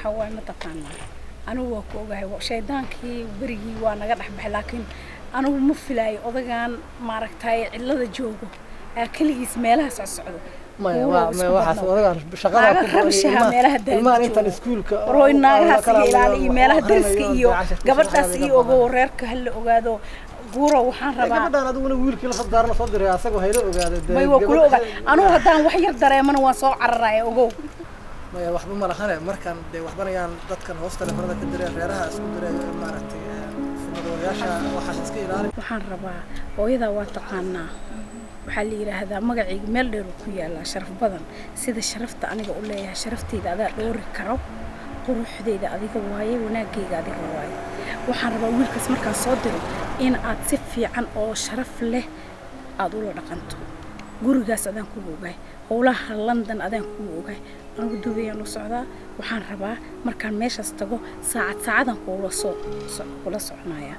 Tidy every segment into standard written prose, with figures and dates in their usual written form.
وحوي متقنا أنا وكوجا شيطان كي بريجي وأنا قاعد أحب لكن أنا مفلاي أضجان معركتاي إلا الجوجو كل اسمه سعسعد ما واحد أضجان شغال خربشها ميلها ده ما أنت السكول روينا هسي ميلها درس كيو قبل تسي أوجو ريرك هل أوجادو جورا وحن ربع قبل أنا دون ويل كل خضار نصدر يا سجوا هيلو أوجاد ما يوكلوا أنا هدان وحير دري من وصاع على الرأي أوجو ما واحد من مرخانة مركان ده واحد بنا يعني ضد كان وسط الفرد كدري غيرها اسكندرية مارتي في مدوياشة وحاسس كي وحن ربع وإذا واتقنا وحلي هذا مقعي ملدر وكيا شرف بدن سيد شرفت أنا أقول لها شرفتي إذا دور كرو قروح ذي إذا أذيك واي وناقي أذيك واي وحن ربع ويل كسمر كان صادر إن أتصفي عن أو شرف له أدور رقنته gurigaas adaan ku ogaay howlaha London adaan ku ogaay aan u duubiyay socda waxaan rabaa markaan meeshaas tago saacadan kula soconaya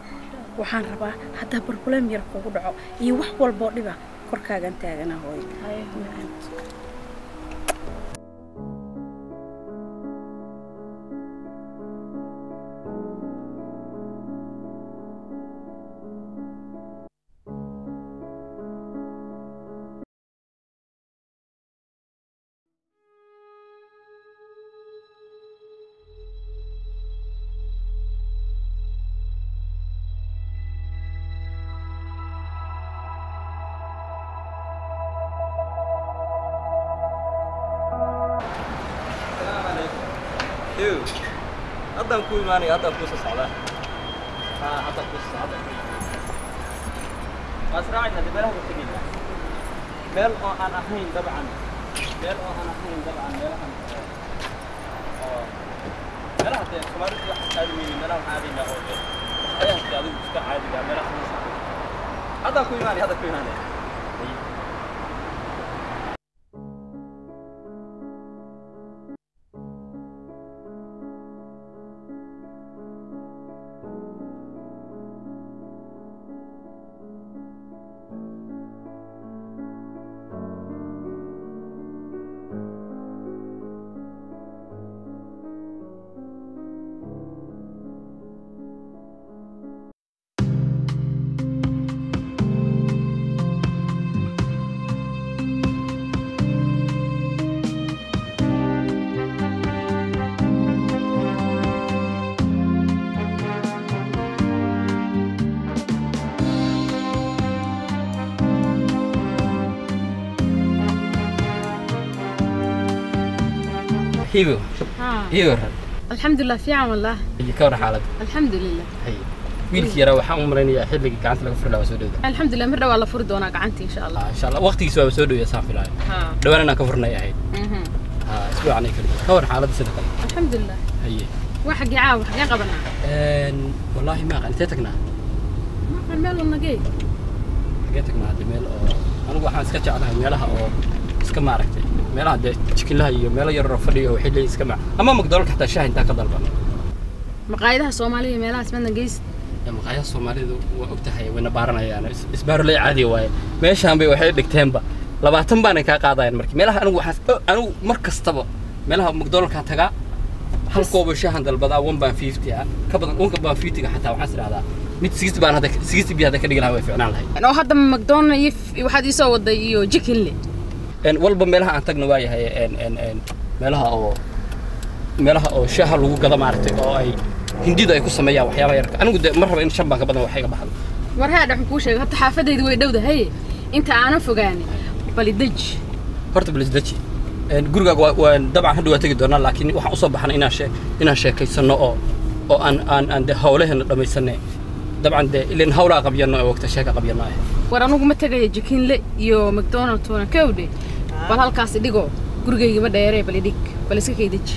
waxaan rabaa hadda problem yar kugu dhaco iyo wax walba dhiba korkaagan taagana hooy هذا كوي ماني هذا كوس الصعدة هذا كوس الصعدة أسرعنا دبلها بتجي بل أنا حين طبعا بل حتى سمارة واحد هذا من بل هذه لا أوجد هذا هذا بس عادي بل هذا كوي ماني هيو هيو الحمد لله في عام الله يكور حالك الحمد لله هي ويلك يرى waxaan u malaynayaa xilliga gacanta laga furlaa soo dhawaa الحمد لله marna waa la furi doonaa gacantii insha Allah insha Allah waqtigiisa waa soo dhawaa saan filayo dhawaan inaan ka furnay ahayd isbuucan ay kaliya kawar xaaladda sida kale الحمد لله هي waxa gicaa waxa qabanaa والله ما qantay tagnaa ma meel oo nagay tagnaa hadda meel oo anigu waxaan iska jeclahay meelaha oo iska maaragtay meelaha de chicken laha iyo meel yar oo fadhiyo oo xilli iska ma ama magdalka xataa shaah inta ka dalban maqaayadaha Soomaaliya meelahaas ma nageys maqaayadaha Soomaalidu waa ogtahay wayna baaranayaan isbaaro lay caadi waaye meeshaan bay waxay dhigteenba 20 baan ka qaadayaan markii meelaha anigu mar kastaba meelaha magdalka taga hal koob shaahan dalbada 1.50 ka badan 1.50 xataa waxaan siraahdaa mid 60 baan hada 60 bi hada ka dhigi lahaa way fiicnaan lahayd anoo hadda McDonald's waxaad ii soo waday iyo chicken le walba meelaha aan tagno waa yahay meelaha oo shaaha lagu gado maartay oo ay hindida ay ku sameeyaan waxyaabo yar anigu mar raba in shan baan ka badan wax iga baxdo war haada waxaan ku sheegay hadda xaafadaydu way dhowdahay inta aanan fogaanin balidaj horta balidaj guriga waa dabcan hadda waa tagi doonaa laakiin waxaan u soo baxnay inaan sheekaysano oo aan de hawlaheena dhamaysanay dabcan de ilaa hawla qabyano oo waqti sheeka qabyano ah war anigu ma tagay chicken le iyo McDonald's toona kawde bal halkaas dhigo gurigayga ma dheeree bal dhig bal iska kaydij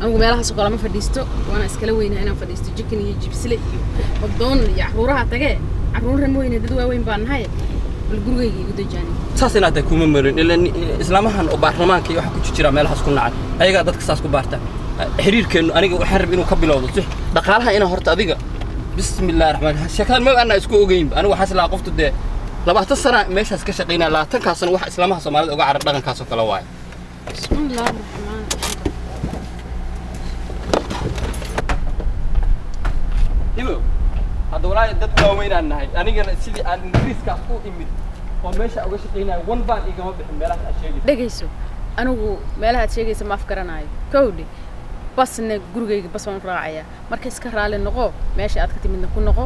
anigu meelahaas kala ma fadhiisto waana iskala weynaa inaan fadhiisto chicken iyo jibsle iyo McDonald's iyo caruuraha tagay caruuraha mooyna dad waaweyn baan nahay bal gurigayga igu dajaani saasina ta kuma marin ilaa islaamahan oo baarlamaanka iyo waxa ku jira meelahaas ku nacay ayaga dadka saas ku baarta xiriirkeenu aniga waxaan rabay inuu ka bilowdo si dhaqaalaha ina horta adiga bismillaahir rahmaanir rahiim sheekada ma aan isku ogeyn anigu waxa isla qoftu de 20 sano meeshaas ka shaqeynaa 20 ka sano wax islaamaha Soomaalida uga carab dhaqankaas oo kala waay bismillaahir rahmaanir rahiim hibo hadda walaahi dad waaweynaan nahay anigana sidii aan ingiriiskaas u imid oo meesha uga shaqeynayo one baan igama bixin meelaha aad sheegayso dhegayso anigu meelaha aad sheegaysa ma afgaranayo kowdhi basna gurigayga bas waan raacaya marka iska raali noqo meesha aad ka timidna ku noqo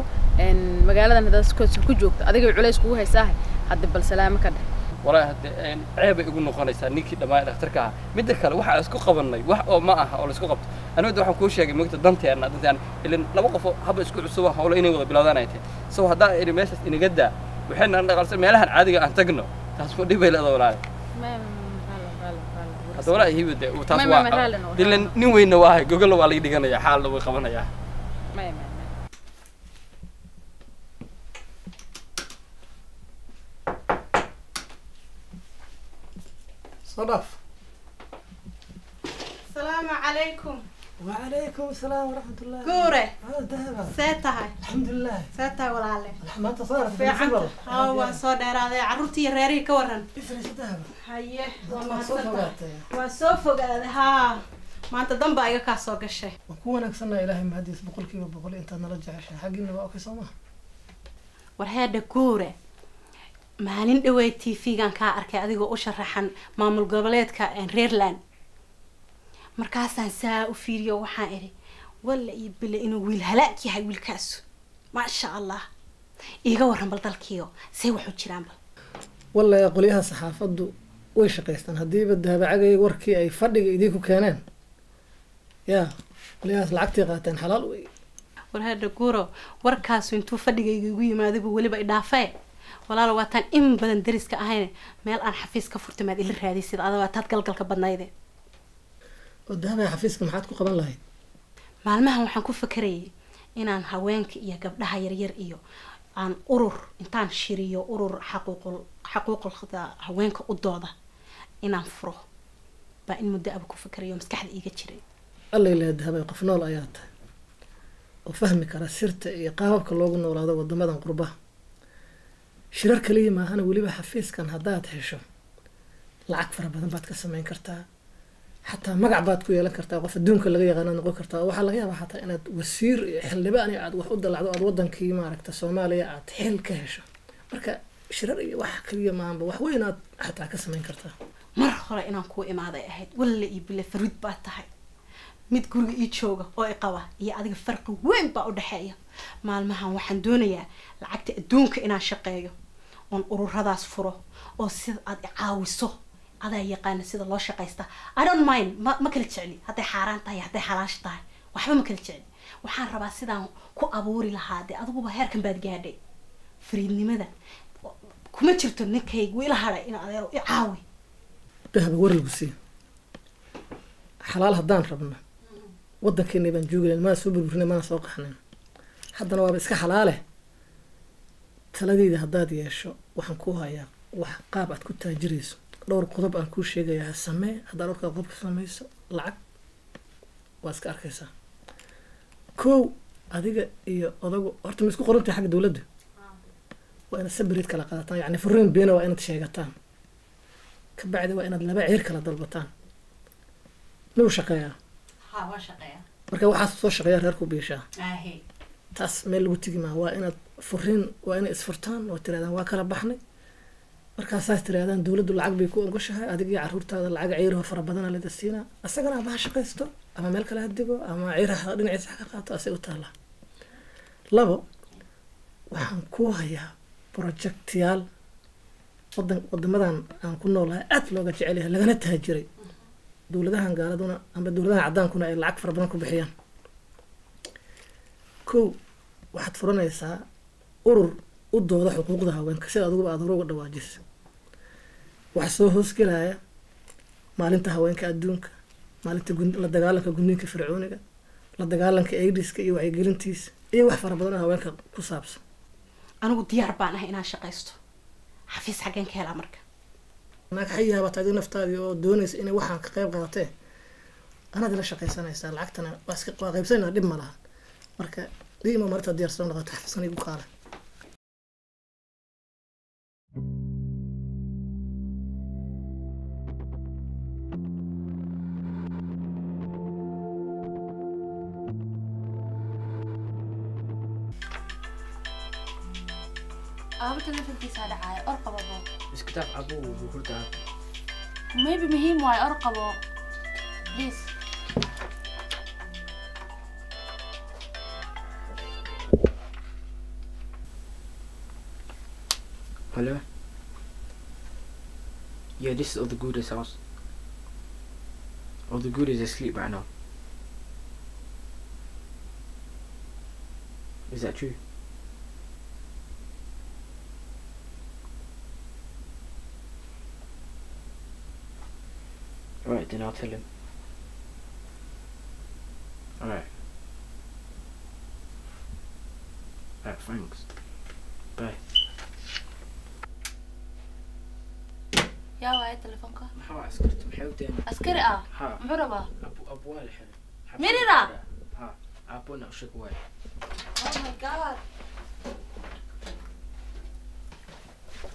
magaaladan hadaad ku joogto adiga culays kugu haysaa hadda bal salaamo ka dheh walaahi hadda ceeb ay igu noqonaysaa ninkii dhammaan dhakhtarka ah midda kale waxa isku qabanay wax oo ma aha oo la isku qabto anigu waxaan kuu sheegay magta danteena ilan laba qof haba isku cusub hawlo inay wada bilowdaan ay tahay soo hadaa ay meeshaas inaga daa waxayna dhaqalsan meelahan caadiga aan tagno taas ma dhibay leedahay walaahi hadda walaahi hibada taas waa ilan nin weyna waa gogol waa la dhiganaya xaal way qabanaya صدف. السلام عليكم. وعليكم السلام ورحمة الله. قورة. ذهب. ساتها. الحمد لله. ساتها ولا عليه. ما تصار في عمد. هو صدر هذا عروتي ريري كورن. إفرش ذهب. هيه. وصوفه هذا ها. ما أنت ضم بقى كاسوق الشيء. وكون أكسرنا إلهي مهديس بقول كيف بقول أنت نرجع عشان حقنا بقى كسمة. وهذا قورة. maalin dhaweyd TV-gan ka arkay adigoo u sharaxan maamul goboleedka Reerland markaasaan saa u fiiriyo waxaan iri walla ii bile inuu wiil halaag yahay wiilkaas ma sha Allah iiga waran bal dalkiyo say wuxuu jiraan bal walla qoliyaha saxaafadu way shaqeystaan hadii badabacagay warkii ay fadhiga idinku keeneen ya qoliyahaas lacagtii qaateen xalaal way war hada guuro warkaas intuu fadhigayga igu yimaado waliba idhaafay walaalo waataan in badan dariska ahayn meel aan xafiis ka furtay maad ila raadiyay adoo waad galgalka badnaayde oo dahabay xafiiska maxaad ku qaban lahayd maalmahan waxaan ku fakarayay inaan haweenka iyo gabdhaha yaryar iyo aan urur intaan shiriyo urur xaquuqul haweenka u dooda inaan furo ba in muddo ab ku fakarayo maskaxda iiga jiray alla ilaahay dahabay qof nool ayaa tahay oo fahmi kara sirta iyo qaababka loogu noolaado wadamadan qurbaha shirar kaliya ma ahana waliba xafiiskan hadaad hesho lacag fara badan baad ka sameyn kartaa xataa magac baad ku yeelan kartaa qof adduunka laga yaqaan noqon kartaa waxa laga yaabaa xataa inaad wasiir xildhibaan aad wax u dalacdo aad wadankii maaragta Soomaaliya aad xil ka hesho marka shirar iyo wax kaliya ma aha wax weyn aad xataa ka sameyn kartaa mar hore inaan ku imaaday ahayd walla ii bile farid baad tahay mid guriga ii jooga oo i qaba iyo adiga farqi weyn baa u dhaxeeya maalmahan waxaan doonayaa lacagta adduunka inaan shaqeeyo on ururadaas furo oo sida aad caawiso adaa yaqaan sida loo shaqeysta I don't mind ma kala jecli haday xaraan tahay haday xalaash tahay waxba ma kala jecli waxaan rabaa sidaan ku abuuri lahaa adiguba heerkan baad gaadhay fariidnimada kuma jirto ninkaygu ila haray in adeero i caawi dahab waralgu si xalaal hadaan rabno wadankeena baan joogay ma soo burburinay ma soo qaxnay haddana waa iska xalaale taladida hadaad yeesho waxaan ku hayaa wax qaab aad ku taajirayso dhowr qodob aan ku sheegayaa samee hadaad dhowrka qodob ka sameeyso lacag waa iska arkaysaa koow adiga iyo odagu horta ma isku qorantay xagga dawladda waa inaad sabrid kala qaadataan yani furiin beena waa inaad sheegataan ka bacdi waa inaad laba ceer kala dalbataan loo shaqeeyaa waa shaqeeyaa marka waxaad soo shaqeeyaa reerku biishaa aahe taas meel lagu tigi ma waa inaad furiin waa inay isfurtaan oo tiraadaan waa kala baxnay markaasaas tiraadaan dawladdu lacag bay ku ogoshahay adiga iyo caruurtaada lacag ciiraha fara badan la dasiina asagana baa shaqeysto ama meel kale hadigo ama ciiraha dhinaciisa ka qaato asay u taala labo waxaan ku hayaa projectyaal wadamadan aan ku noolahay aad looga jecel yahay lagana taajiray dawladahan gaaladuna ama dawladahan cadaankuna ay lacag fara badan ku bixiyaan kow waxaad furanaysaa urur u dooda xuquuqda haweenka sida adigu aad uga dhawaajis waxa soo hoosgelaya maalinta haweenka adduunka maalinta la dagaalanka gudniinka fircooniga la dagaalanka AIDS-ka iyo wacyigelintiisa iyo wax fara badan haweenka ku saabsan anigu diyaar baan ahay inaan shaqeysto xafiis xageen ka helaa marka ma ka yaaba taadi naftaadi oo doonaysa inay waxaan ka qayb qaadato anaad la shaqeysanaysaa lacagtana waa iska qaybsanayna dib ma laha marka diima marta diyaarsan noqoto xafiisan igu qaala ابو تلفون كيسا دعاي ارقب ابو بس كتاب ابو وهرد ابو maybe مهم واي ارقبه بليز. Hello? Yeah, this is all the goodies house. All the goodies are asleep right now. Is that true? Alright, then I'll tell him. Alright. Alright, thanks. Bye. يا واي تلفونك محاو عسكرت محاوتين عسكري ها محربة أبو الحين مريرة ها أبونا وشك واي oh my god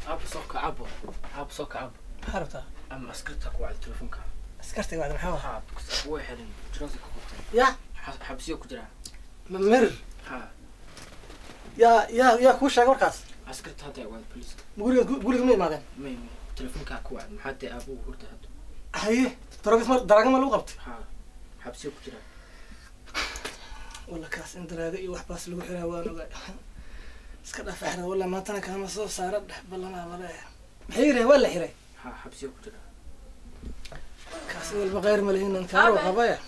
أبو صوك أبو حربتها أما عسكرتك وعد تلفونك askartay بعد محاوة ها بس أبو واحد جراسك كوكتين يا حبسيوك جرا مر ها يا كوش شاق وركاس عسكرت هذا وعد بوليس قولي مين مادن مي تلفونك وعد محتى أبو هرد هذا هاي دراجة ما لو قبت ها حبسيوك جرا والله كاس إن دراجة يوح بس لو حرا وانا اسكت أفحر ولا ما تنا كان مصوف صار بلنا ولا حيرة ولا حيرة ها حبسيوك جرا كاس والبغير ملهين انكار وقبايا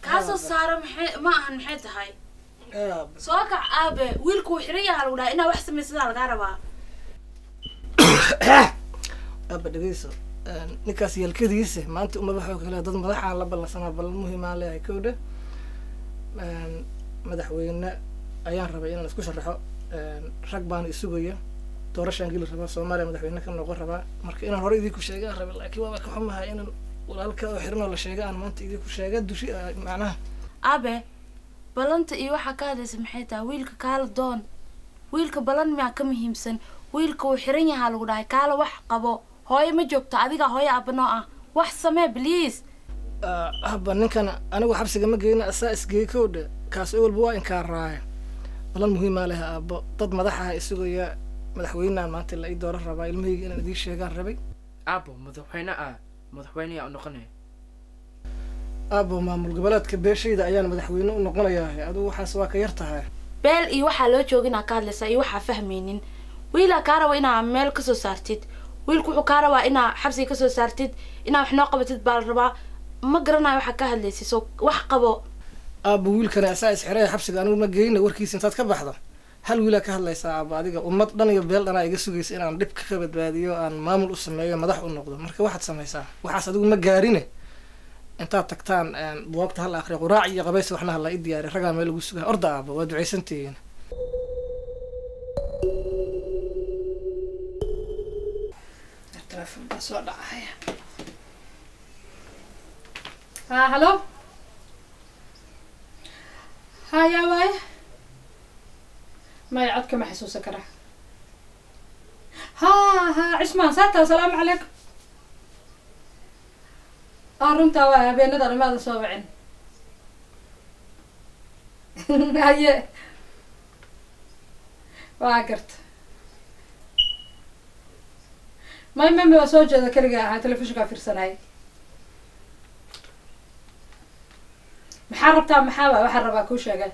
كاسو صار ما أهن محيط هاي يا سواقع آبه ويلكو حرية هالولا إنا وحسن من سيدة الغاربة أبا دقيسو ninkaas yalkadiisa maanta uma waxoo kale dad madaxa la ballansanaa bal muhiim ah leeyahay kowda madaxweyne ayaan rabay inaan isku sharaxo rag baan isugaya doorashaan geli rabaa Soomaaliya madaxweyne ka noqon rabaa marka inaan hore idinku sheegaan rabay laakiin waa ka xumahay inaan walaalka oo xirno la sheegaan maanta idinku sheega dushi macnaha aabe balanta iyo waxa ka hadlaysa maxay tahay wiilka kaala doon wiilka balan ma ka muhiimsan wiilka uu xiran yahay lagu dhahay kaala wax qabo hooyo ma joogto adiga hooyo abno ah wax samee please haba ninkan anigu xabsiga ma geeyna asaa isgeey kowda kaas oo walba waa inkaan raaya balan muhiim ah leh aabo dad madaxa isugaya madaxweynahan maanta la ii dooran rabaa ilmahayga inaan idin sheegaan rabay أبو مدحويني أو نقني aabo maamul goboleedka beeshayda ayaan madaxweyne u noqonayaa adigu waxaas waa ka yar tahay beel iyo waxa loo joogina ka hadlaysa iyo waxa fahmaynin wiila ka rabo inaa meel ka soo saartid wiilku wuxuu ka rabaa inaa xabsi ka soo saartid inaa wax noo qabatid baa la rabaa ma garanayo waxa ka hadlaysa soo wax qabo aabo wiilkana asaa isxiray xabsiga anigu ma geeyna warkiisa intaad ka baxdo hal wiila ka hadlaysaa aabo adiga ummad dhan iyo beel dhanaa iga sugaysa inaan dhib ka badbaadiyo aan maamul u sameeyo madax u noqdo marka waxaad samaysaa waxaas adigu ma gaarine intaad tagtaan buugta hal akhriyo quraac iyo qabays waxna la ii diyaariyo ragaa meel lagu sugaa orda aabo waa ducaysantihiin telefoon baa soo dhacaya هلو هيا واي ما يعدك ما حسوس كره ها عثمان ساتا سلام عليكم أرنتا واه بين نظر ماذا صوبعين هيا واقرت ما يمم بسوج هذا كرجع هاي تلفزيون كافر سناي محاربتها محابة وحربها كل شيء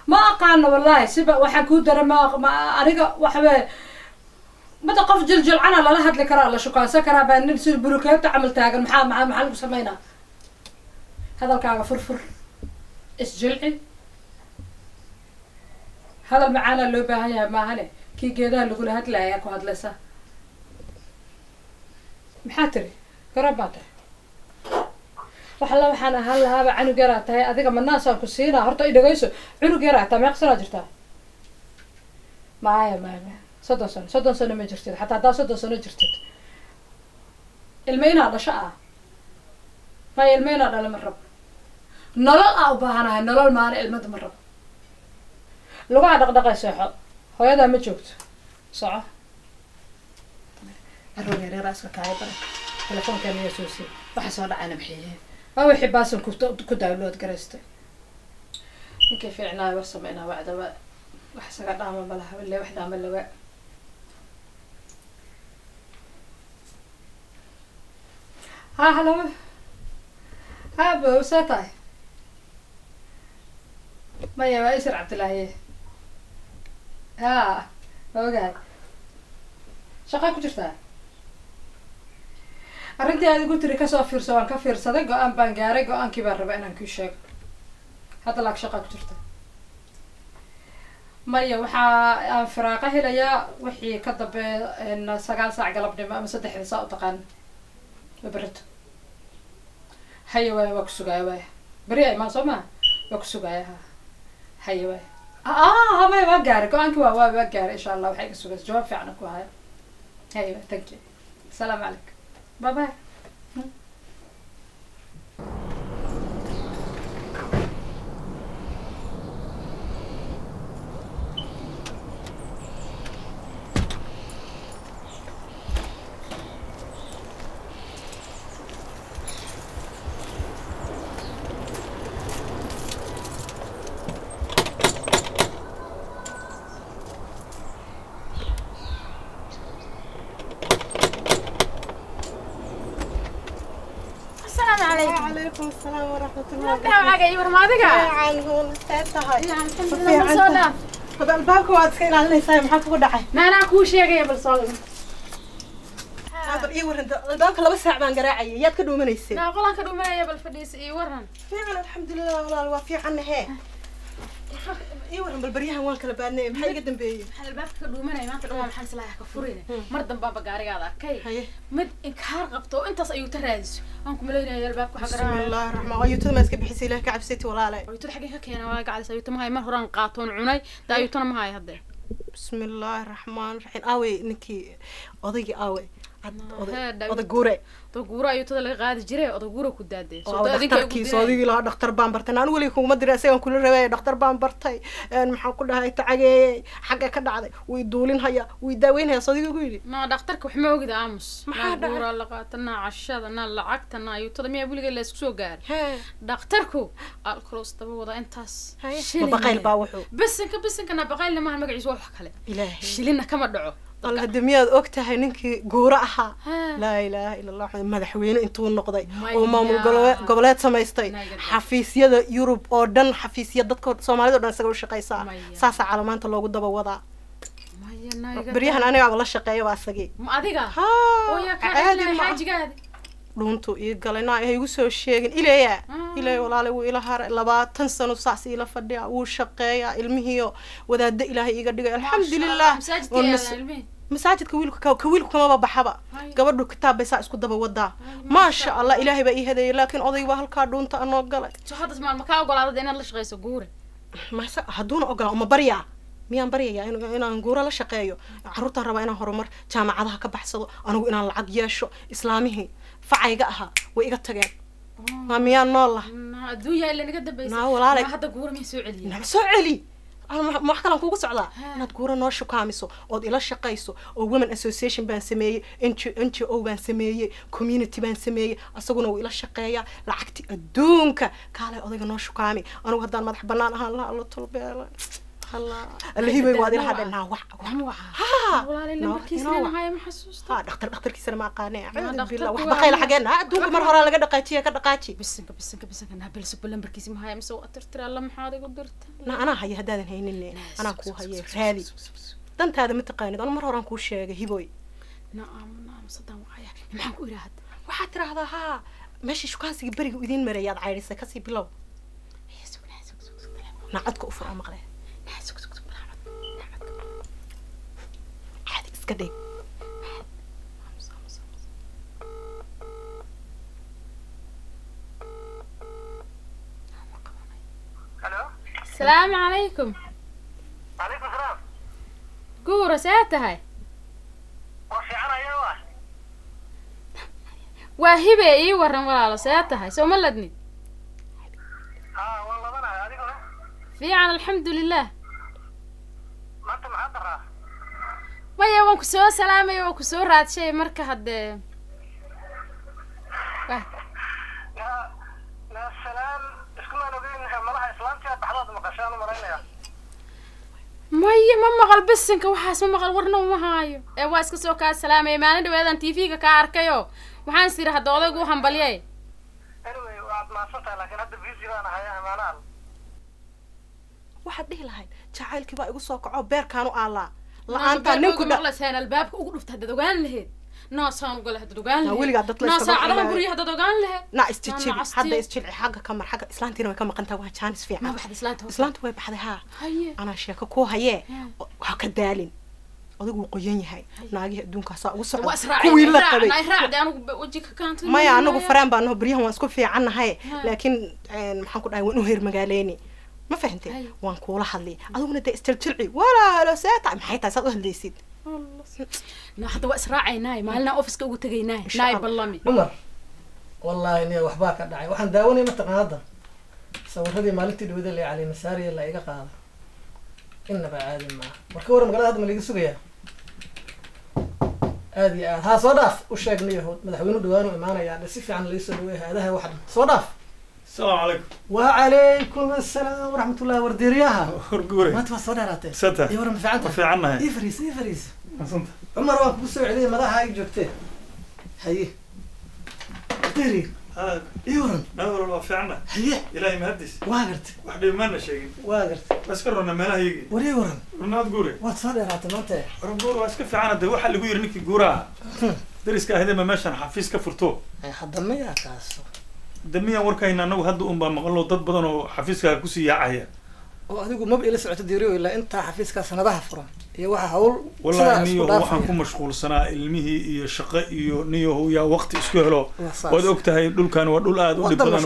ما أقعنا والله سبا وحكود در ما أريقا وحبا ما تقف جلجل عنا لا هاد لكرا لا شكا سكرا بان ننسي البروكات تعمل تاجر محل سمينا هذا الكاغا فرفر اسجلعي هذا المعانا اللي باهيها ما هني كي جيدا اللي يقول هاد لا ياكو هاد لسا محاتري قرباتي وحلا وحنا هلا هذا عنو جرات هاي أذيك من الناس الكسيرة هرتا يدقيسو عنو جرات ما يقصر جرتها معايا صدق سنة ما جرتت حتى دا صدق سنة جرتت المين هذا شقة هاي المين هذا لما الرب نلال أو بهنا نلال معنا المد مرة لو قاعد دقدقة ساحة هو هذا ما جوت صح الرجال راسك كايبر تلفون كان يسوسي وحصل على محيه أو يحباسن كداولود قرستي كيف عناي وسمعنا بعد wax isaga dhaama ma laha wille wax dhaama lawa ha halo ha bowsa tahay maya waa isir cabdilaahi ha ogahay shaqa ku jirtaa arrintii aad igu tiri kasoo fiirso waan ka fiirsaday go-aan baan gaaray go-aankii baan rabaa inaan kuu sheego hadda laag shaqa ku jirta maya waxaa aan firaaqa helayaa wixii ka dambeeya 9 saac galabnimo ama 3 saac u taqaan berito haya waaya waa ku sugaaya waaya beri ay maan soo maa waa ku sugaaya ha haya waaya maya waa gaaray go-aankii waa gaaray insha allah waxay iga sugaysa jawaab fiican ku haya haya waaya thank you asalaamu calaykum bye bye عليكم السلام ورحمة الله انت معك اي ورمادك عنهم ساعتها الحمد لله ما صار هذا الباكو واتسكين على النساء محاك ودعي ما انا كو شيغي بالصوت هذا اي ورن الباكو لبس ساعة بان قراعي ياد كدو من يسي لا قولان كدو منايا بالفديس اي ورن فعلا الحمد لله والله الوافي عنه هي اي ورن بالبريها وان كلا باني maxay iga dambeeyay albaabka ka dhuumanay maanta dhan waa maxaan islaaha ka furine mar dambaaba gaarigaada arkay mid inkaar qabto intaas ayuu ta raadiso aan ku maleynaya albaabka waxa garaa bismillaahir rahmaan ayuutada ma iska bixisay ilaahay ka cabsatay walaalay ayuutada xagee ka keenay waa gacalisa ayuutada ma hay mar horaan qaatoon cunay taa ayuutana ma hay hadda bismillaahir rahmaan rahiim aaway ninkii odaygi aaway oday guure guura ayuutada laga qaadi jiray oday guura ku daadeen dhakhtarkiisa odaygii lahaa dhakhtar baan bartay aan weli kuma diray isagaan kula rabay dhakhtar baan bartay maxaan ku dhahay tacageeyay xagga ka dhacday way duulin haya way daaweynaya sadiga ku yiri ma dhakhtarka wax ma ogida aamus ma guura la qaatana cashada na lacagtana ayuutada miya weliga la isku soo gaar dhakhtarku alkroos daba wada intaas baqayl baa wuxuu bisinka na baqayl ma magaciisa wax kale shilina kama dhaco الله دمياد أكتها إنك جورها لا إله إلا الله مدحوين أنتوا النقضي ومامل قبلات سمايستي حفيسية يوروب أردن حفيسية ضدك سومالي أردن سجوا الشقي ساعة على ما أنت لو قد بوضع بريها أنا والله الشقي واسقي ما أديكا ها ويا كان حاجة قاعد runtu iyo galena ay igu soo sheegin ilaa walaalo uu ila har 20 sano saas ila fadhiya uu shaqeeya ilmihiyo wadaada ilaahay iga dhigay alxamdulillah masaajidka wiilku kama baxaba gabadhu kitaab bay saa isku daba wadaa ma sha Allah ilaahay baa ii hadeeyay laakiin oday waa halka dhuunta anoo galay soo hadas ma ka ogolaadada inaad la shaqeyso guure ma haduuna ogolaa uma bariya miyaan baryayaa inaan guura la shaqeeyo carruurtaan rabaa inaan horumar jaamacadaha ka baxsado anigu inaan lacag yeesho islaamihii facayga ahaa way iga tageen ma miyaan nool lah adduunya ila naga dambaysa hadda guura ma soo celiyo ma soo celi ma wax kale kugu socdaa inaad guura noo shukaamiso ood ila shaqayso oo women association baan sameeyay NGO baan sameeyay community baan sameeyay asaguna uu ila shaqeeya lacagti adduunka kaalay odayga noo shukaami anigu haddaan madax bannaan ahaan la alla tolbeela الله اللي هي بيوادي لحد إنها ها دكتور كيسنا ما قانع بالله وح بخيل حاجنا دوك مرة هلا لقد قايتي كذا قايتي بس أنا بلس بلن بركيزي ما هي مسوي أترتر الله محاضي قدرت أنا هي هداد هينني أنا كو هي هذه دنت هذا متقايد أنا مرة رانكو شيء هيبوي نعم صدق وعيا ما هو يراد وحتى هذا ها ماشي شو كان سيبري ودين مريض عايرسة كسي بلو نعدك أفرع مغلى كده السلام عليكم عليكم السلام قورة ساعتها وفي عنا يوه واهبة ايه ورن ولا ساعتها سو ملدني والله انا هذيك في عنا الحمد لله ما انت معذرة maya waan ku soo salaamay oo ku soo raadshay marka hadde la salaam isku ma nabeen malaha islaamta baxdad maqashaan mareynaya maya ma maqal bisinka waxaas ma maqal warna uma haayo ee waa iska soo kaa salaamay maalin dhaweedan TV-ga ka arkayo waxaan sir hadda odaygu hambaliyay anyway waad maasantahay laakiin hadda busy baan ahay amaanaan waxaad dhihi lahayd jacaylkii baa igu soo kaco beerkaanu aalaa la-aanta ninku maqlaseen albaabka ugu dhufta haddaad ogaan lahayd naasaan gole haddaad ogaan lahayd weligaa dad la naa saacadaha guryaha haddaad ogaan lahayd na isjijibi hadda isjilci xagga kamar xagga islaantiina way ka maqantahay waa jaanis ma fiican baxda islaanta islaantu way baxday haa haye anaa sheeko kuu hayee waa ka daalin adigu wuu qoyan yahay naagihii adduunkaasaa ugu waa socda israacay kuwii la qabay raacday anigu waji ka kaantay maya anagu faraan baa naho baryahan waan isku fiicannahay laakiin maxaan ku dhahay waan u heer magaaleyni ma fahantay waan kuula hadlay adiguna dee isjiljilci walaalo seeta maxay tahay saad u hadlaysid na hadda waa israacaynay maalina office ugu tagaynay naay ballami عمر والله إني وحباك داعي وحن داوني متقاعدا صورتي مالتي دويدا اللي على مساري اللي إيجا قاعدة إنه بعادي ما مركورة مقالة هذا مليك سويا هذه ها صدف وش يقنيه مدحوينه دوانه إمانة يعني سيف عن اللي يسويه هذا هو واحد صدف السلام عليكم. وعليكم السلام ورحمة الله ورديرياها ورقوري ما تبغى صدراتي ستة يورم في عنده في عنها يفريس يفريس أصلاً عمر وانك بسوي عليه مراها هاي جبته هي ديري يورم لا والله في عنها هي إلهي مهدس واقرت واحد ما لنا شيء واقرت بس كرنا ما لا يجي وري ورم رنا تقولي وتصدرات ما انت ورقور واسك في عنها ده واحد اللي يقول إنك جورا درس كهذا ما ماشى حفيز كفرتو حد ما يكاسو دمية وركاين أنا وهذا مقالو ضد بدنه حفيز كوسي يعيا adigu maba ila socoto diiriyo ilaa inta xafiiska sanadaha furan iyo waxa hawl والله نيو waxaan ku mashquulsanaa ilmihii iyo shaqo iyo niyo yaa waqti isku helo wad ogtahay dhulkan waa dhul aad u dhib badan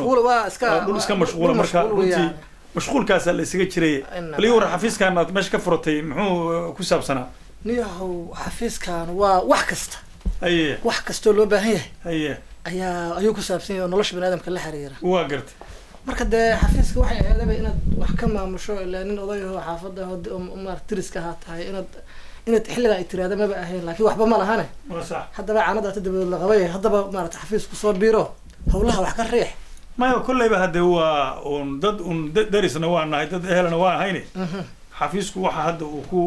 dhul iska mashquula marka runtii mashquulkaas la isaga jiray bal iyo xafiiskan aad meesha ka furatay muxuu ku saabsanaa niyo xafiiskan waa wax kasta aye wax kasto loo baahan yahay aye ayuu ku saabsan yahay nolosha bani'aadamka la xiriira waa gartay marka dee xafiiska waxay ahaydaba inaad wax ka maamusho ilaa nin oday oo xaafadda tiriska ahaa tahay inaad xilliga ay tiraada maba ahayn laakiin waxba ma lahane haddaba caanada tadabadood la qabay haddaba maarata xafiisku soo biiro howlaha wax ka riix maya kolleyba hadde waa dad darisna waa nahay dad ehelna waa hayne xafiisku waxa hadda uu ku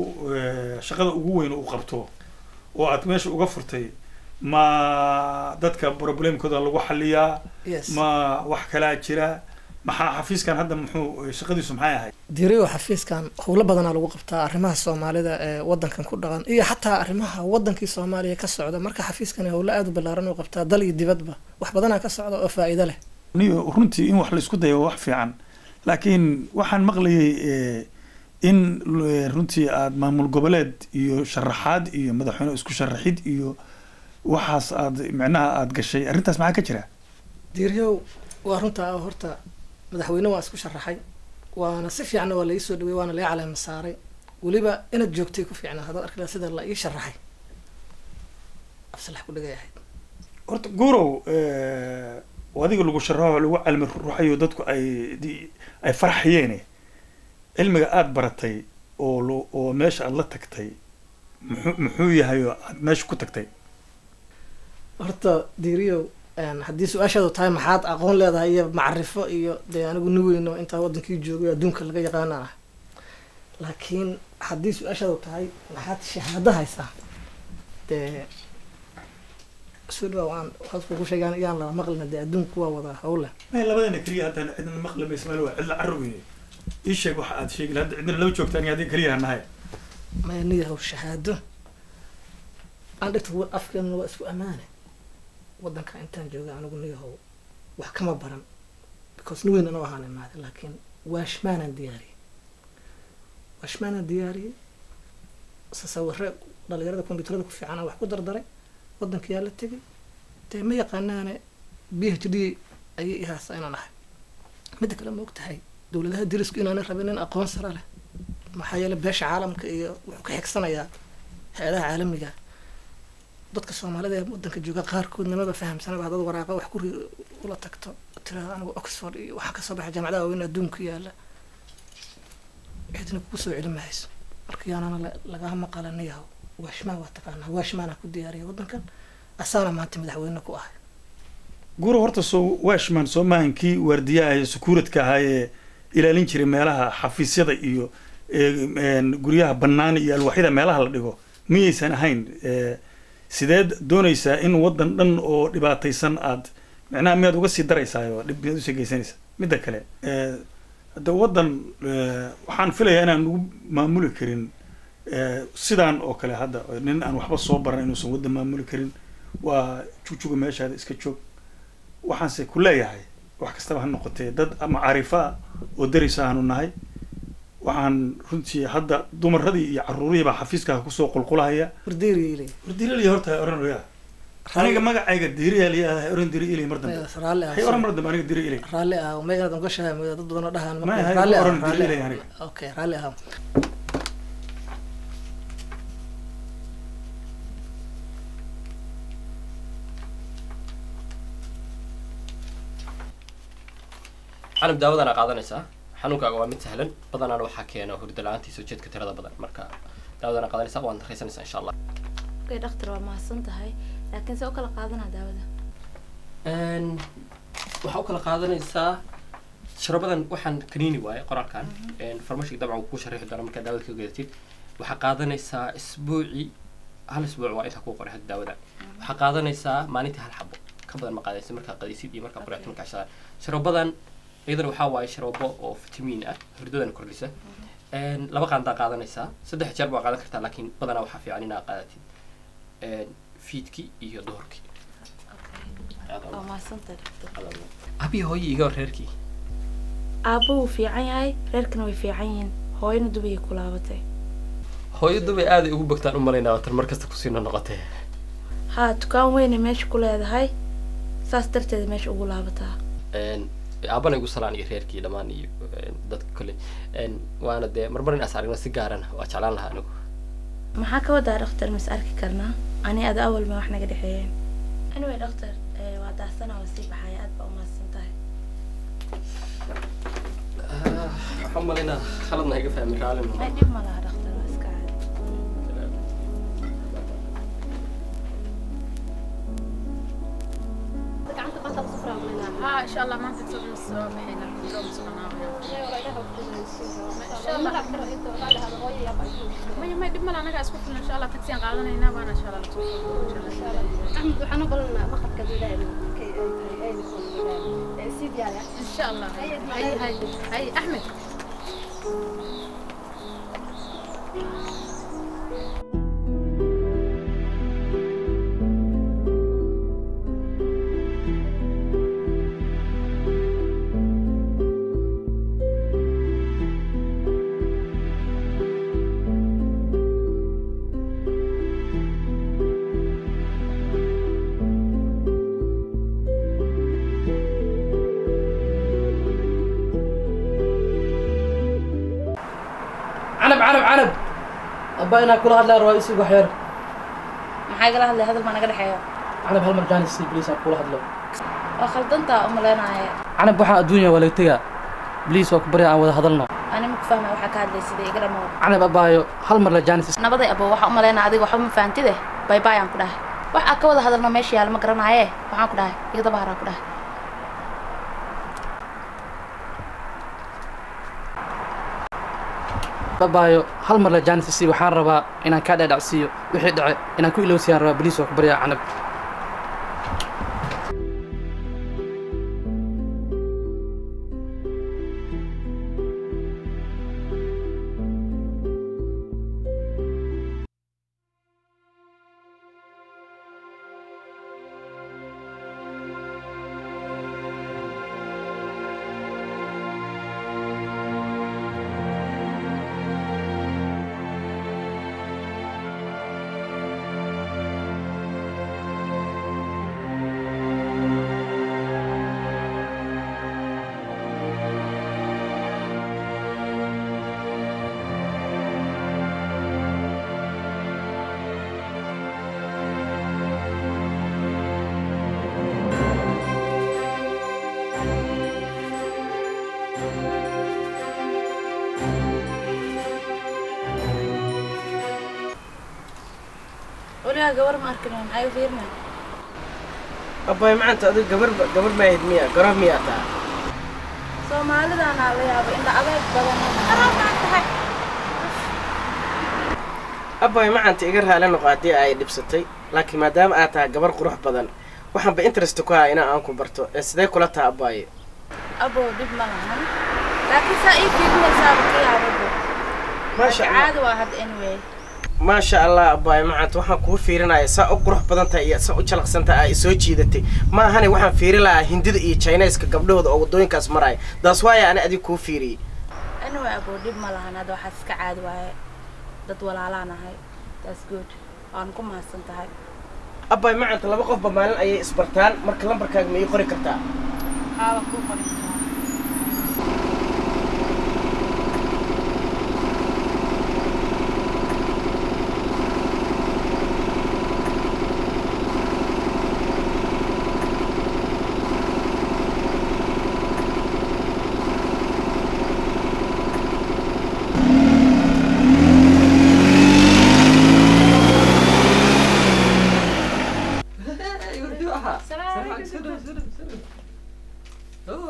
shaqada ugu weyn uu qabto oo aad meesha uga furtay ma dadka problemkooda lagu xaliyaa ma wax kala jira maxaa xafiiskan hadda muxuu shaqadiisu maxay ahayd diiriyo xafiiskan howlo badan lagu qabtaa arrimaha Soomaalida ee wadankan ku dhaqan iyo xataa arrimaha wadankii Soomaaliya ka socda marka xafiiskan howlo aad u ballaaran uu qabtaa dal iyo dibadba wax badan ka socda oo faa'iido leh niyo runtii in wax la isku dayo wax fiican laakiin waxaan maqlayay in runtii aad maamul goboleed iyo sharaxaad iyo madaxweyne isku sharaxid iyo waxaas aad macnaha aad gashay arrintaas maxaa ka jira diiriyo waa runta horta madaxweyne waa isku sharaxay waana si fiican waa la ii soo dhaweeyay waana la calaamad saaray waliba inaad joogtay ku fiicnaa hadda arkay sida la ii sharaxay afsalax ku dhagayahay horta guurow wadiga lagu sharaxo lagu calmi ruuxayo dadku ay farxiyeen cilmiga aad baratay oo meesha aad la tagtay muxuu yahay aad meesha ku tagtay horta diiriyo haddii su-aashaadu tahay maxaad aqoon leedahay iyo macrifo iyo dee anigu ni weyno intaa wadankii joogay adduunka laga yaqaana ah laakiin haddii su-aashaadu tahay maxaad shahaado haysaa dee soo dhawa aan waxaad kugu sheegaan iyaan lala maqlina dee adduunku waa wada howle may labadana keliya haddaan cidna maqli maysa meel waa cidla carrugiye ii sheeg waxa aad sheegi hadda cidna lama joogtaan iyo haddii keliya nahay maya niyahow shahaado aan dhigta afkeena waa isku ammaane wadanka intaan jooga anigu niyahow wax kama baran because ni weyn anoo ahaan imaada laakiin waashmaanaan diyaariyey sasawire dhalinyarada computerada ku fiican wax ku dardaray wadanka yaa la tegay dee ma yaqaanaane PhD ayay ihaasa inaan ahay midda kale ma og tahay dowladaha dirisku inaanay rabin in aqoon sare leh maxaa yeelay beesha caalamka iyo wuxuu ka xigsanayaa hay-adaha caalamiga dadka Soomaalida ee wadanka jooga qaarkood namaba fahamsanaba hadad waraaqa wax ku ula tagto tirada anigu Oxford iyo waxa ka soo baxay jaamacadaha weyn adduunka yaala cidna ku soo celimayso marka yaana laga maqalanayo washmaan waa taqaanaa washmaan ku diyaariyay wadankan asaana maanta madaxweyne ku ah guru horta soo washmaan soo maahankii waardiyaha security-ka ahaa ee ilaalin jiray meelaha xafiisyada iyo guryaha bannaan iyo alwaaxyada meelaha la dhigo miyaysan ahayn sideed doonaysaa in waddan dhan oo dhibaataysan aad macnaha miyaad uga sii daraysaayoo dhib miyaad usii geysanaysa midda kale hadda waddan waxaan filayaa inaan lagu maamuli karin sidaan oo kale hadda nin aan waxba soo baran inuusan waddan maamuli karin waa jujuga meeshaada iska joog waxaanse ku leeyahay wax kastaba ha noqotee dad macaarifa oo darisa aanu nahay waxaan runtii hadda dumaradii iyo caruurihii baa xafiiskaha kusoo qulqulahaya wardiirili horta oranaya aniga magacayga diiriyali ah oran diiriyali mar dambe hay oran mar dambe aniga diiriyali raalli ah ma yaraad uga shahay dad badan oo dhahaan raalli oran diiriyali aniga okay raalli ah calam daawadana qaadanaysaa xanuunkaaga waa mid sahlan badanaana waxaa keena hurdo la-aantii soo jeedka tirada badan marka daawadana qaadanaysaa waan raysanaysaa insha allah okay dhakhtar waa mahadsan tahay laakiin see u kala qaadanaa daawada waxaa u kala qaadanaysaa sharabadan waxaan kaniini waaye qoraalkan farmashiga dabcan wuu ku sharaxi doona markaa daawada ka gadatid waxaa qaadanaysaa hal isbuuc waa intaa kuu qoray hadda daawada waxaa qaadanaysaa maalintii hal xabo ka badan ma qaadaysa markaa qadaysid iyo markaa qoreeto markaa shadaan sharabadan iyadana waxaa waaye sharabo oo fitamiin ah hurdadana kordhisa laba qaandaa qaadanaysaa 3 jeer baa qaadan kartaa laakiin badanaa waxaa fiican inaad qaadatid fiidkii iyo duhurkii waa mahadsantahay dhakhtar abi hooyo iga reerkii aabbo wuu fiican yahay reerkana way fiican yihiin hooyana dubay ku laabatay hooyo dubay aad ugu bogtaan u malaynaa watan mar kasta kusiina noqotay haa dukaan weyne meesha ku leedahay saas darteed meesha ugu laabataa aabana igu salaan iyo reerkii dhammaan iyo dadka kale waana dee marmar in as aragna si gaarana waa jeclaan lahaa anigu maxaa ka wadaa dhakhtar mas arki karnaa ani ada awal ma wax naga dhexeeyeen anyway dhakhtar waa daasana waa sii baxaya aad baa umahadsan tahay waxaan umalaynaa khaladna iga fahmi raalin ay dhib ma laha dhakhtar waa iska caadi ها ان شاء الله ما تكسب الصبح هنا نروح صنعنا ان شاء الله ما يدب مال انا اسكو ان شاء الله تكسين قادنا هنا وانا ان شاء الله احمد waxaan u balana maqadka diidaayna ay سيدي يعني ان شاء الله هاي احمد عنب أبا أنا كل هذا الرئيس وحير maxay kala hadlay hadal ma naga dhaxeeyo عنب هالمرجاني سي بليس كل هذا waa khaldanta uma leenahay عنب waxa adduunya wala taga بليس oo bari aan wada hadalno ani ma fahmay waxa ka hadlay sidee iga dhamo عنب abaayo hal mar la jaanis nabaday abo waxa uma leenahay adiga waxa ma fahamtide bye bye aan ku dhahay waxa ka wada hadalno meesha yaal ma garanaaye waxaan ku dhahay iga dabaara ku dhahay abaayo hal mar la jaanis si waxaan rabaa inaan ka dhaadhacsiyo wixii dhacay inaan ku ilowsiyaan rabaa بليس oo bari عنب walaal gabar ma arkin maxay u fiirnaa أبوي ما أنت أدري قبر ما يدمي قرب مية تا Soomaalidana la yaabo in adeeg badan qarab ma tahay أباي ما أنت إجرها لأنه قاعدة أي دبستي لكن ما دام أتى جبر قروح بدن وحن بإنترست كوها أنا أنكم برتو إسداي كلها أباي أبو دب ملهن لكن سايف يبني سابق يا أبو ما شاء الله عاد واحد anyway ما شاء الله أباي ما أنت وحن كوه فيرنا يسا قروح بدن تأي سا أشلق سنتا أي سوتشي دتي ما هني وحن فيري لا هندي إيه تشاينيز كقبله هذا أو دوين كاس مراي ده سوايا أنا أدي كوه فيري anyway أبو دب ملهن هذا واحد كعاد واحد dad walaalaana hay that's good aan ku mahadsantahay أباي ما أنت لما قف بمالن أي إسبرتان مرك لمبركاج ما يقري كرتا ها ku qortaa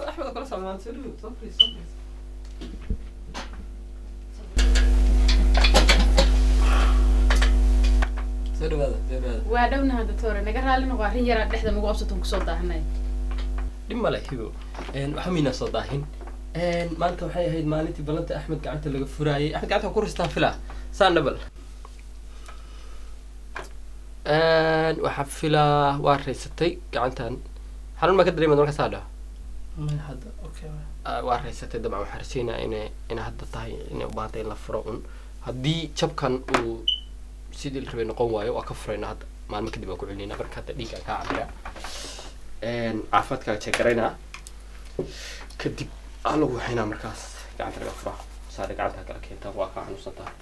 أحمد أقول سلام صبري سلو هذا وادونا هذا تورا نقرأ لنا قارين يرى دحدا مقو أبسطهم كسودا هناي لما لا يحبوا وحمينا صداهين ما أنت وحي هيد مالتي بلنت أحمد قعدت اللي فراي أحمد قعدت أقول استغفله سان نبل وحفلة واريستي قعدتان حلو ما كدري من مركز هذا من هذا أوكي واريستي دمع وحرسينا إن هذا طاي إن وبعدين لفرعون هدي شب كان سيدي اللي ربنا قوة وكفرنا هذا ما المكدب أقول لنا بركة دقيقة كعبرة عفت كشكرنا كدب ألو حين مركز قاعد رفع صار قاعد هكذا كنت واقع نصتها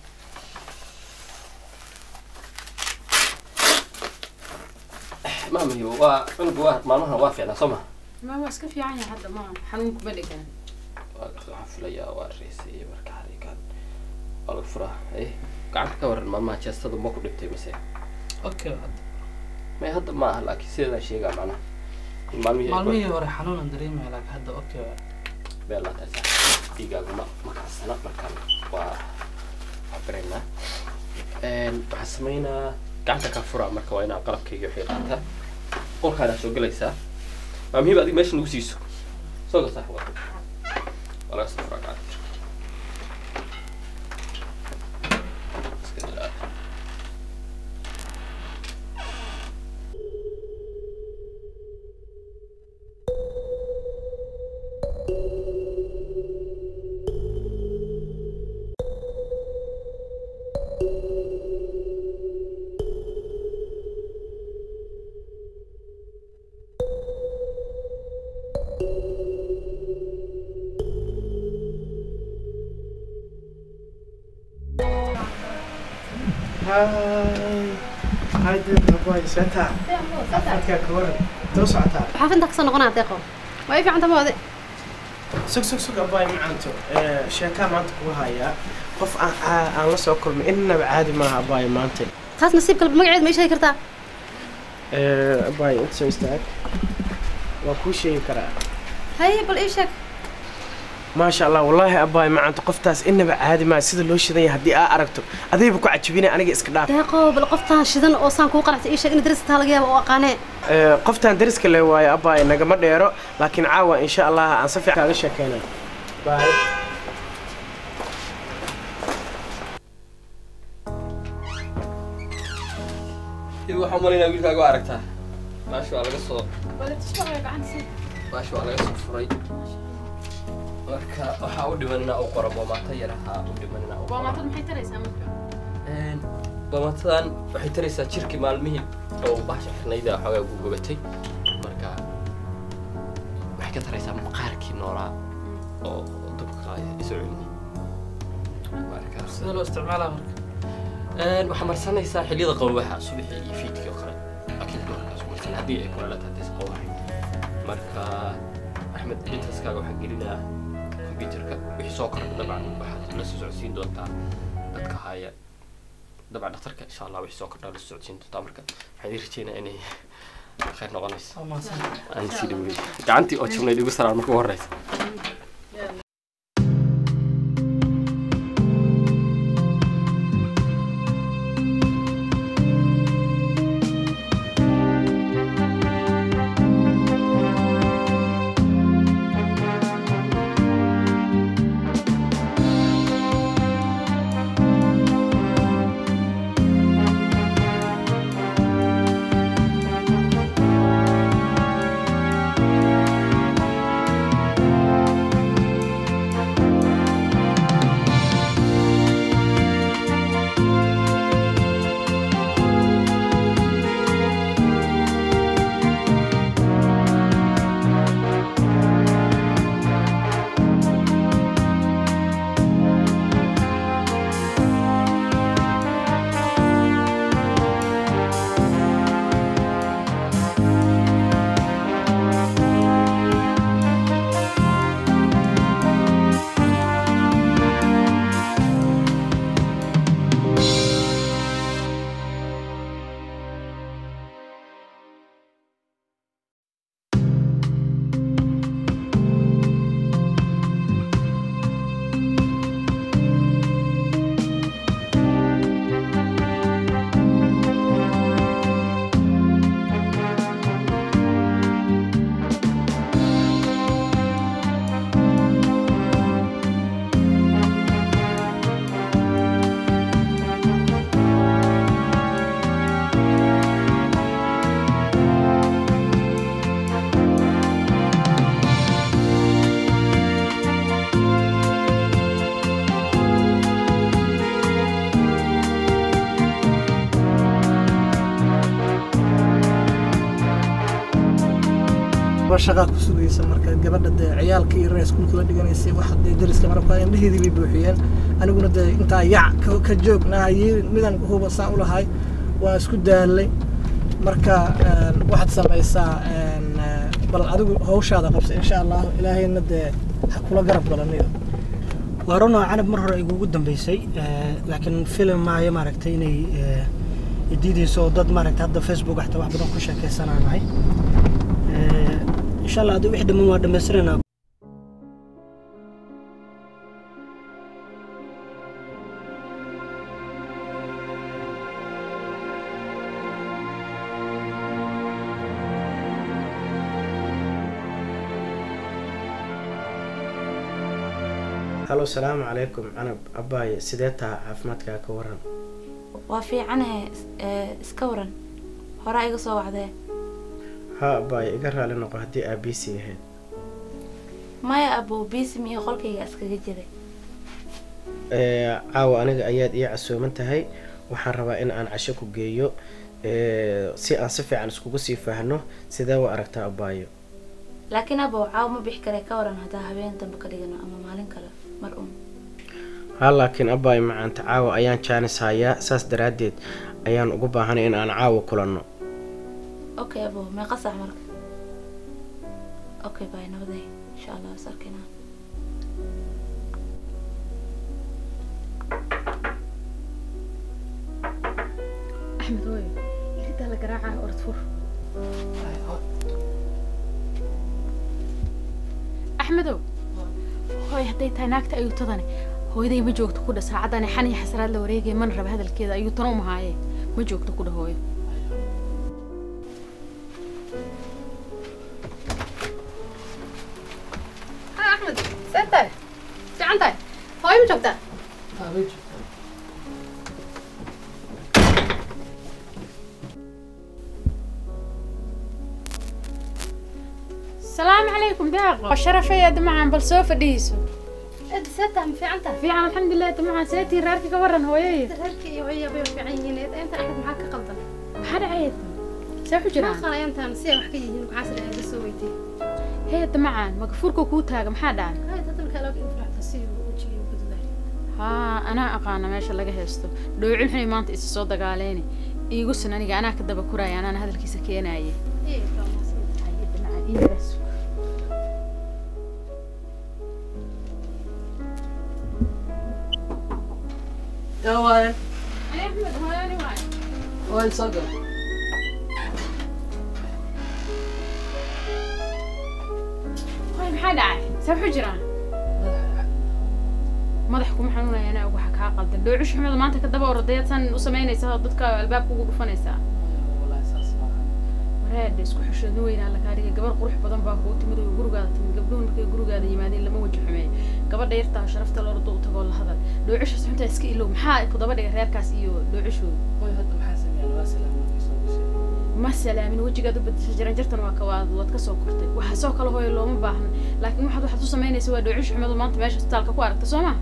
ما مهي وأنا جواه ما لها وافع أنا صمها ما هو اسكف يعني حتى ما حنونك بدك أنا حفلة والرئيسي بركة هذه كان الفرح إيه قاعد كور ما تشستد ما كنت بتمسي أوكي هذا ما هذا ما هلا كيسير شيء قال معنا مالمية ورا حنون دريمة لك هذا أوكي بيلا تسع دقيقة ما كان سنة ما كان وحبرنا وحسمينا قاعد كفرع مركا وين قلب كي يحيي قاعدها قول هذا شو قليسا ما هي بعد ماشي نوسيسو صوت صح ولا صفرا قاعد هاي ده أبوي سنتا أفكر كور توسعتها حافظ تقصن قناة دقة ما يفي عند ماذا سوق أبوي معنته شركة معنته وهاي قف أنا لسه أكل من إننا بعادي ما أبوي معنته خاص نصيب كلب مقعد ما يشي كرتا أبوي أنت سوي استاك وكل شيء كرا هاي بالإيشك ما شاء الله والله أبوي معنته قفتاس إننا بعادي ما سيد لوش ذي هدي أركته هذي بكو عجبيني أنا إسكدار دقة بالقفتان شدن أوصان كو قرأت إيشك إن درستها لقيها وقانع قفتان درس كله ويا أبوي إنك ما ديرو لكن عاوة إن شاء الله أنصفي على الشيء كنا باي إذا حملنا ويلك أقوى عركتها ما شو على قصة ولا تشتغل عن سيد ما شو على قصة فري marka waxa u dhimanina oo qoran boomata yaraha u dhimanina oo boomata maxay taraysaa marka boomatadan waxay taraysaa jirki maalmihi oo bahasha xirnayda xogaa ugu gubatay marka waxay ka taraysaa maqaarkii noolaa oo dubka isu cilmi marka sida loo isticmaalaa marka waxa marsanaysaa xilliyada qawaha subaxii iyo fiidkii oo kale laakiin doorkaas ku marsan haddii ay kula tahay qawaha marka axmed intaskaaga waxa gelinaa كمبيوترك وحصو كرد طبعا واحد لسه سعودين دونتا dadka haya طبعا دكتورك ان شاء الله وحصو كرد لسه سعودين دونتا marka waxay dirjeena inay khayr noqonayso aan sidii gacantii oo jumlay ugu saraan markuu horeysa laba shaqaa ku sugaysa marka gabadha dee ciyaalka iyo reer iskuulka la dhiganaysay waxa dee dariska marabka indhaheedii bay buuxiyeen aniguna dee intaa yac ka joognahay midaan huba saan u lahay waa isku daalay marka waxaad samaysaa bal adigu hawshaada qabsa insha allah ilaahayna dee ha kula garab galanayo وأرونا عنب مرة يقول دمبيسي لكن فيلم معي ماركتيني جديد صوت ماركت هذا فيسبوك حتى واحد بدون كل شيء سنة معي إن شاء الله هذا واحد من مواد مسرنا halo salaamu calaykum canab abaaye sidee taha caafimaadkaa ka waran waa fiicanahe iska waran horaa iga soo wacdee haa abaaye iga raali noqo haddii aa biisi ahayd maya abo biisi miyo qolkayga iskaga jiray caawa aniga ayaad ii casooman tahay waxaan rabaa in aan casho ku geeyo si aan si fiican iskugu sii faahno sidee wa aragtaa abaayo laakiin abo caawa ma bixi karay ka waran haddaa habeen dambe ka dhigano ama maalin kale mar haa laakiin abaayo macaanta caawa ayaan jaanis hayaa saas daraaddeed ayaan ugu baahanay in aan caawa kulanno okay abo meeqa sax marka okay bye nabaday insha allah is arkaynaa axmed hooyo iridaa la garaacaa orad fur axmedow hooy hadday tahay naagta ayuutadani hooyaday ma joogto ku dha saacadani xan iyo xasraad la wareegaya mana raba hadalkeeda ayuutana u mahaaye ma joogto ku dha hooyo ها أحمد سنتي في عندي هاي من جبتها السلام عليكم داغو شرفي يا دمعان بل سوف ديسو أنت ستة في عندها في عن الحمد لله دمعان سيتي راركي كورن هويي هلكي وهي بيو في عينين أنت أحد معك قلبا حدا عيد سوف ما جران خلا أنت نسيا وحكي يجينك عسل هذا سويتي هي دمعان مغفوركو كوتاغ ما حدا هاي تدل كلاك أنت راح تصير وجهي وكذا ها انا اقانا meesha laga heesto dhowcin xunay maanta is soo dagaaleeni iigu san aniga anaa ka daba kuray anana hadalkiisa keenaye إيه كلام يا وين احمد هو انا واي وين صقر هاي maxaa dhacay sab xujiraan madaxku ma xanuunaya anaa ugu xakaa qaldan dhowcish xumada maanta ka daba ordayad san u samaynaysaa dadka albaabka ugu dhufanaysaa wareed isku xishooda weynaa la kaariga gabar qurux badan baa kuu timid oo gurigaada timid gabdhuhu markay gurigaada yimaadeen lama waji xumeeyo gabadha yartaa sharafta la ordo u tagoo la hadal dhowcishaas xuntaa iska ilow maxaa ku daba dhigay reerkaas iyo dhowcishooda ما سلامين وجهك بدي شجران جرتنا وكواد واتكسو كرتي وحسو كله هو لو ما باهن لكن واحد تو سمينيس waa dhowcish xumadu maanta meesha istaalka ku aragta Sooma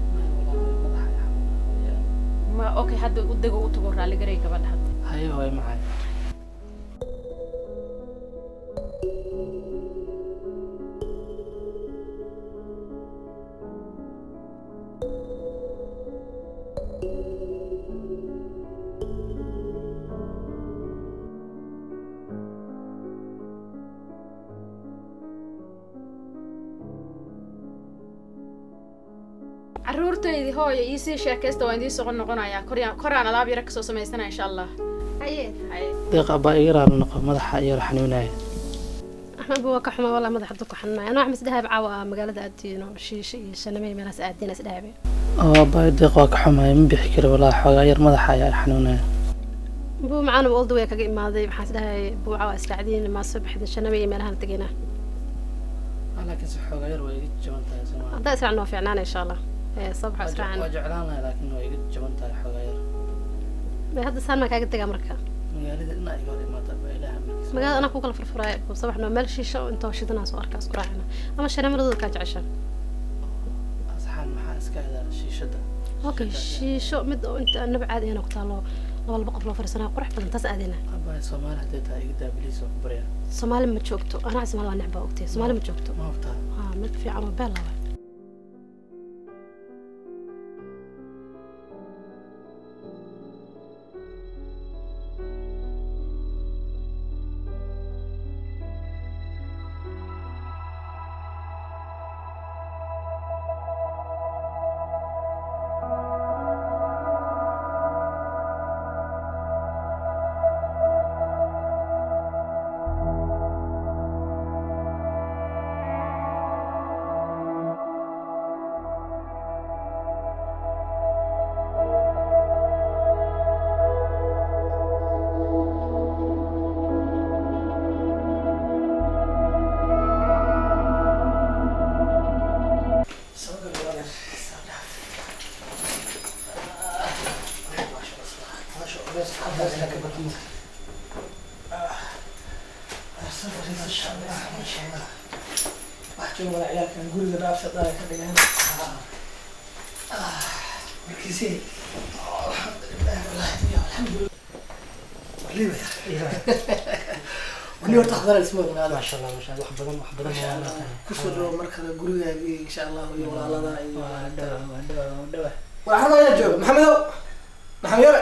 ma okay hadda u dago u tago raali garay gabadha hadda hayo way maxay caruurtaydi hooyo ii sii sheekaysta waan idin soo noqonayaa koraan alaab yara kasoo samaysana insha allah أيه deeqa baa iga raali noqo madaxa iyo xanuunaya أحمد بوك حما والله ما حدك حنا أنا أحمد ذهب عوا مقالة أدينا شيء سنمي من أدينا سدابي baa deeqa waa ka xumaay ma bixi karo walaa xogaa yar madaxa ayaa xanuunaya بو معانا بقول وياك ما ذي بحس ده بو عوا استعدين ما صبح سنمي من هان تجينا laakiin si xogaa yar way iga jaban tahay Soomaa هذا أسرع في عنانا إن شاء الله صبح أسرع waa jeclaanay laakiin way iga jaban tahay xogaa yar هذا سان ما كاجد تجا مركا magaalada inaa iga hor imaata baa ilaaha markiisa مقال أنا كوكل فرفراي صبح إنه مال شيشة أنت وشدنا صور كاس كراعنا أما الشنمي رضو كاج عشان asxaan maxaa iska adaa shiishada أوكي شيشة مد أنت نبعد هنا قتالو laba qof loo fariisanaa qurux badan taas aadina abaa Soomaali hadii taa iga daabiliis oo bariya Soomaali ma joogto ana isma la necba ogtay Soomaali ma joogto ma aftaa ha mid fiican oo beel laba ونيو تحضر الاسبوع هذا ما شاء الله ما شاء الله وحبنا كسر مركز غوريغا ان شاء الله iyo walaalada iyo dhawa waxaan ayaa jooga maxamedow maxamed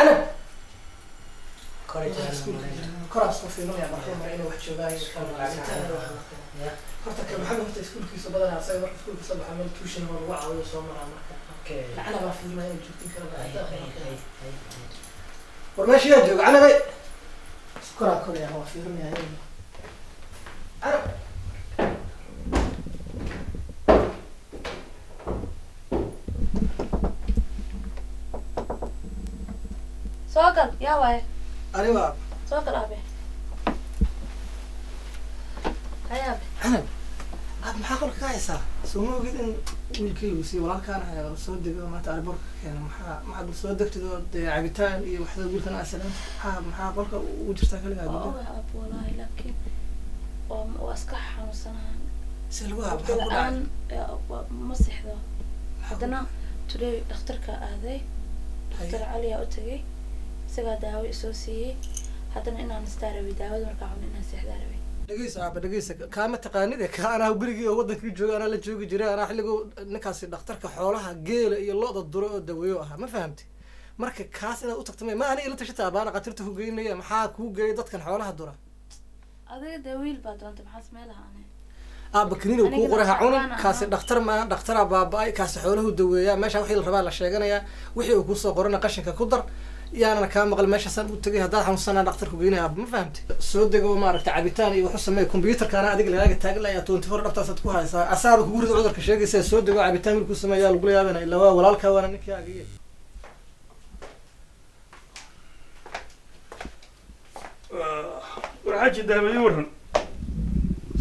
ana koraas ku fiino ya markaa inuu wax joogaay horta kan maxamed horta iskuulkiisa badan asay markaa iskuulkiisa maxamed tuushan waa lagu caawiyo soo maraa markaa okay ana baa fiirnaa inuu joogtin karo war meesha yaa jooga ana bay كرة كرة هو في رمي هاي سوقل يا واي أيوة سوقل أبي هيا أنا أب محاكل كايسة سمو جدا ويلكي وسي ولا كان صدق ما تعرف برك يعني ما صدق تدور عبيتان إيه واحد يقول كنا أسلم محاكل وجرت كل هذا أب والله لكن وأسكح وسنة سلوى الآن مسح ذا حدنا تري دكتورك هذا دكتور عليا أتجي سجى داوي أساسي حدنا إننا نستعرض داوي ونرجعون إننا سحداربي dhageysa kaama taqaanid ka ana gurigii wadankii jooga ana la joogi jiray ana xilligu ninkaasi dhakhtarka xoolaha geela iyo lo'da duro oo daweeyo ah ma fahamtay marka kaas inaad u tagtay ma ana ila tashataa baan qatirta ku geynaya maxaa ku geeyay dadkan xoolaha dura adiga dawiil baad doonta maxaa sameelaha ana bakriin ku qoraha cunan kaasi dhakhtar ma dhakhtara baabay kaasi xooluhu daweeya meesha wixii la rabaa la sheeganaya wixii uu ku soo qorana qashinka ku dar yaana ka maqal meesha san u tagay hadaa xanuunsanaa dhakhtarku geynaya ma fahamtay soo dego ma aragtay cabitaan iyo wuxuu sameeyay computerkana adiga lagaaga taaglaya 24 dhabtaasad ku haysaa asaaba ku gurida cudurka sheegaysa soo dego cabitaan milku sameeyaa lagu yaabana ilaa waa walaalka waana ninkii agiyay warxaaji daabay waran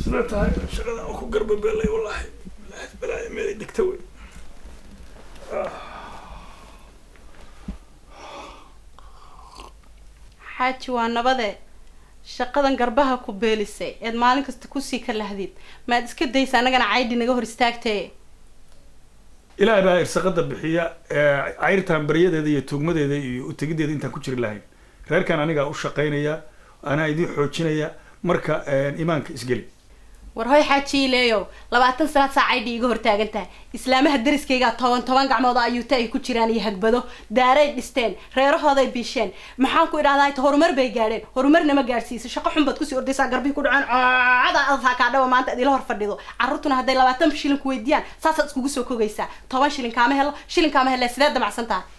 sida tahay shaqada ku garbabeelay wallahi balaa meel dhigta way xaaji waa nabade shaqadan garbaha ku beelisay eed maalin kasta kusii ka lahdid maad iska daysa anagana caydhi naga hor istaagtay ilaahay baa irsaqada bixiya cayrtaan baryadeeda iyo tuugmadeeda iyo u tegideeda intaan ku jiri lahayn reerkan anigaa u shaqaynaya anaa idin xoojinaya marka iimaanka isgeli war hoy xaaji leeyo 20 sanaad saacaydi iga hor taagan tahay islaamaha dariskayga 10 gacmood ayuu tay ku jiraan iyo hagbado daaray dhisteen reerahooday biisheen maxaan ku idhaahdaa ta horumar bay gaadheen horumarna ma gaarsiisay shaqo xun bad ku sii ordaysaa garbii ku dhacaan caada aad ka dhaw maanta adii la hor fadhido carruurtuna haday 20 shilin ku weydiiyaan saasaad iskugu soo kogaysaa 10 shilin kaama helo sideed damacsan tahay